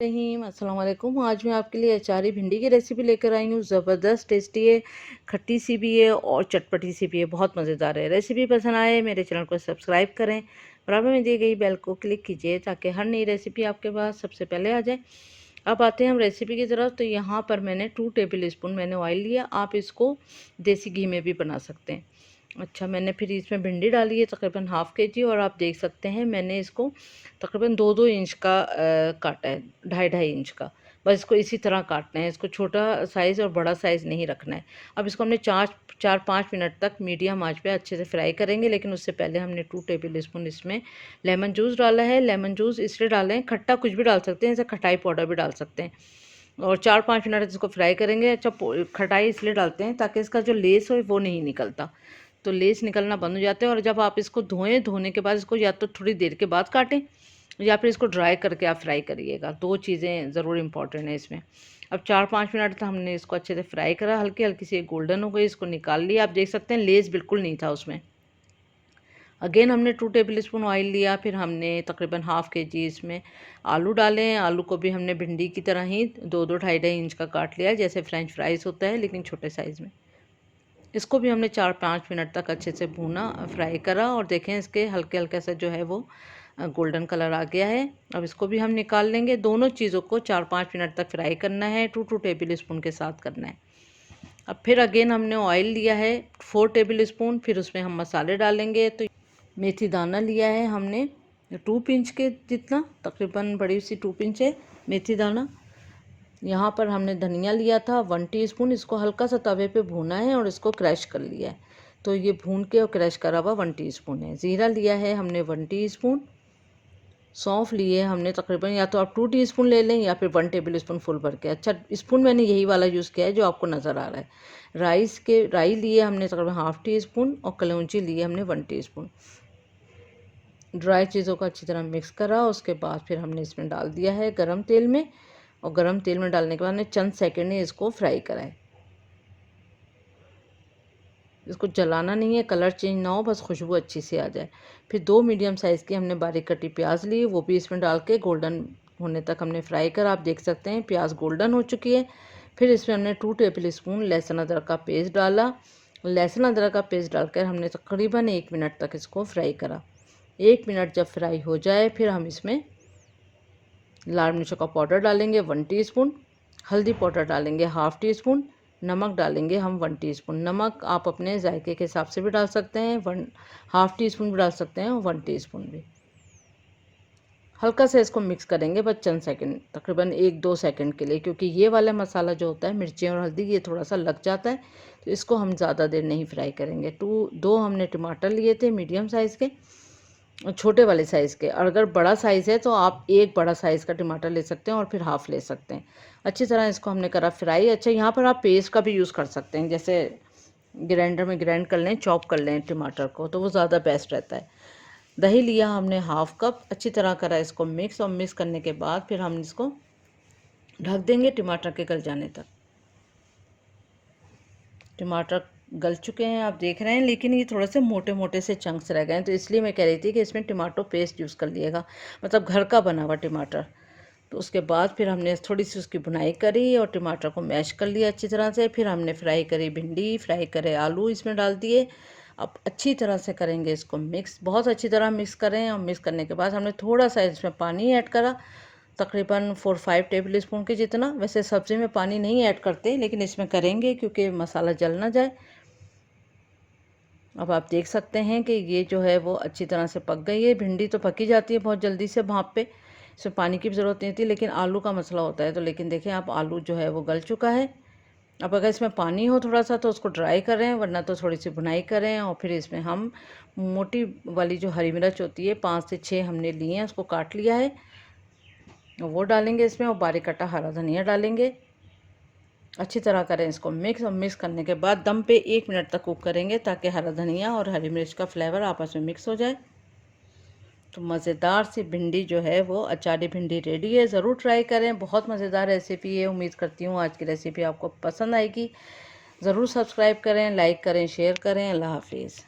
रहीम अस्सलाम वालेकुम। आज मैं आपके लिए अचारी भिंडी की रेसिपी लेकर आई हूँ। ज़बरदस्त टेस्टी है, खट्टी सी भी है और चटपटी सी भी है, बहुत मज़ेदार है। रेसिपी पसंद आए मेरे चैनल को सब्सक्राइब करें, बराबर में दी गई बेल को क्लिक कीजिए ताकि हर नई रेसिपी आपके पास सबसे पहले आ जाए। अब आते हैं हम रेसिपी की तरफ। तो यहाँ पर मैंने 2 टेबल स्पून मैंने ऑयल लिया। आप इसको देसी घी में भी बना सकते हैं। अच्छा, मैंने फिर इसमें भिंडी डाली है तकरीबन हाफ़ के जी, और आप देख सकते हैं मैंने इसको तकरीबन 2-2 इंच का काटा है, 2.5-2.5 इंच का। बस इसको इसी तरह काटना है, इसको छोटा साइज़ और बड़ा साइज़ नहीं रखना है। अब इसको हमने 4-5 मिनट तक मीडियम आंच पे अच्छे से फ्राई करेंगे, लेकिन उससे पहले हमने 2 टेबल स्पून इसमें लेमन जूस डाला है। लेमन जूस इसलिए डालें, खट्टा कुछ भी डाल सकते हैं, जैसे खटाई पाउडर भी डाल सकते हैं, और 4-5 मिनट इसको फ्राई करेंगे। अच्छा, खटाई इसलिए डालते हैं ताकि इसका जो लेस हो वो नहीं निकलता, तो लेस निकलना बंद हो जाता है। और जब आप इसको धोने के बाद इसको या तो थोड़ी देर के बाद काटें या फिर इसको ड्राई करके आप फ्राई करिएगा। 2 चीज़ें ज़रूर इंपॉर्टेंट हैं इसमें। अब 4-5 मिनट तक हमने इसको अच्छे से फ्राई करा, हल्की हल्की सी गोल्डन हो गई, इसको निकाल लिया। आप देख सकते हैं लेस बिल्कुल नहीं था उसमें। अगेन हमने 2 टेबल स्पून ऑयल लिया, फिर हमने तकरीबन हाफ़ के जी इसमें आलू डाले हैं। आलू को भी हमने भिंडी की तरह ही 2-2 2.5 इंच का काट लिया है, जैसे फ्रेंच फ्राइज़ होता है लेकिन छोटे साइज़ में। इसको भी हमने 4-5 मिनट तक अच्छे से भूना, फ्राई करा, और देखें इसके हल्के हल्के से जो है वो गोल्डन कलर आ गया है। अब इसको भी हम निकाल लेंगे। दोनों चीज़ों को 4-5 मिनट तक फ्राई करना है, 2-2 टेबल स्पून के साथ करना है। अब फिर अगेन हमने ऑयल लिया है 4 टेबल स्पून, फिर उसमें हम मसाले डालेंगे। तो मेथी दाना लिया है हमने 2 पिंच के जितना, तकरीबन बड़ी सी 2 पिंच है मेथी दाना। यहाँ पर हमने धनिया लिया था 1 टीस्पून, इसको हल्का सा तवे पे भूना है और इसको क्रश कर लिया है। तो ये भून के और क्रश करा हुआ 1 टीस्पून है। ज़ीरा लिया है हमने 1 टीस्पून। सौंफ लिए हमने तकरीबन, या तो आप 2 टीस्पून ले लें या फिर 1 टेबल स्पून फुल भर के। अच्छा, स्पून मैंने यही वाला यूज़ किया है जो आपको नज़र आ रहा है। राई लिए हमने तकरीबन हाफ़ टी स्पून, और कलौंजी लिए हमने 1 टीस्पून। ड्राई चीज़ों को अच्छी तरह मिक्स करा, उसके बाद फिर हमने इसमें डाल दिया है गरम तेल में, और गरम तेल में डालने के बाद हमने चंद सेकंड में इसको फ्राई करा है। इसको जलाना नहीं है, कलर चेंज ना हो, बस खुशबू अच्छी सी आ जाए। फिर 2 मीडियम साइज़ की हमने बारीक कटी प्याज ली, वो भी इसमें डाल के गोल्डन होने तक हमने फ्राई करा। आप देख सकते हैं प्याज गोल्डन हो चुकी है। फिर इसमें हमने 2 टेबल स्पून लहसुन अदरक का पेस्ट डाला। लहसुन अदरक का पेस्ट डालकर हमने तकरीबन 1 मिनट तक इसको फ्राई करा। 1 मिनट जब फ्राई हो जाए फिर हम इसमें लाल मिर्चों का पाउडर डालेंगे 1 टीस्पून, हल्दी पाउडर डालेंगे हाफ़ टी स्पून, नमक डालेंगे हम 1 टीस्पून। नमक आप अपने जायके के हिसाब से भी डाल सकते हैं, 1 हाफ़ टी स्पून भी डाल सकते हैं, 1 टीस्पून भी। हल्का सा इसको मिक्स करेंगे बस चंद सेकंड, तकरीबन 1-2 सेकंड के लिए, क्योंकि ये वाला मसाला जो होता है मिर्ची और हल्दी ये थोड़ा सा लग जाता है, तो इसको हम ज़्यादा देर नहीं फ्राई करेंगे। 2 हमने टमाटर लिए थे मीडियम साइज़ के, छोटे वाले साइज़ के, और अगर बड़ा साइज़ है तो आप एक बड़ा साइज़ का टमाटर ले सकते हैं और फिर हाफ़ ले सकते हैं। अच्छी तरह इसको हमने करा फ्राई। अच्छा, यहाँ पर आप पेस्ट का भी यूज़ कर सकते हैं, जैसे ग्राइंडर में ग्राइंड कर लें, चॉप कर लें टमाटर को, तो वो ज़्यादा बेस्ट रहता है। दही लिया हमने हाफ़ कप, अच्छी तरह करा इसको मिक्स, और मिक्स करने के बाद फिर हम इसको ढक देंगे टमाटर के गल जाने तक। टमाटर गल चुके हैं आप देख रहे हैं, लेकिन ये थोड़े से मोटे मोटे से चंक्स रह गए हैं, तो इसलिए मैं कह रही थी कि इसमें टमाटो पेस्ट यूज़ कर लिएगा, मतलब घर का बना हुआ टमाटर। तो उसके बाद फिर हमने थोड़ी सी उसकी भुनाई करी और टमाटर को मैश कर लिया अच्छी तरह से। फिर हमने फ्राई करी भिंडी, फ्राई करे आलू इसमें डाल दिए। अब अच्छी तरह से करेंगे इसको मिक्स, बहुत अच्छी तरह मिक्स करें, और मिक्स करने के बाद हमने थोड़ा सा इसमें पानी ऐड करा, तकरीबन 4-5 टेबल स्पून के जितना। वैसे सब्ज़ी में पानी नहीं ऐड करते, लेकिन इसमें करेंगे क्योंकि मसाला जल ना जाए। अब आप देख सकते हैं कि ये जो है वो अच्छी तरह से पक गई है। भिंडी तो पकी जाती है बहुत जल्दी से भाप पे, इसमें पानी की भी ज़रूरत नहीं होती, लेकिन आलू का मसला होता है। तो लेकिन देखें आप, आलू जो है वो गल चुका है। अब अगर इसमें पानी हो थोड़ा सा तो उसको ड्राई करें, वरना तो थोड़ी सी भुनाई करें। और फिर इसमें हम मोटी वाली जो हरी मिर्च होती है 5 से 6 हमने लिए हैं, उसको काट लिया है, वो डालेंगे इसमें, और बारीक कटा हरा धनिया डालेंगे। अच्छी तरह करें इसको मिक्स, और मिक्स करने के बाद दम पे 1 मिनट तक कुक करेंगे ताकि हरा धनिया और हरी मिर्च का फ्लेवर आपस में मिक्स हो जाए। तो मज़ेदार सी भिंडी जो है वो अचारी भिंडी रेडी है। ज़रूर ट्राई करें, बहुत मज़ेदार रेसिपी है। उम्मीद करती हूँ आज की रेसिपी आपको पसंद आएगी। ज़रूर सब्सक्राइब करें, लाइक करें, शेयर करें। अल्लाह हाफिज़।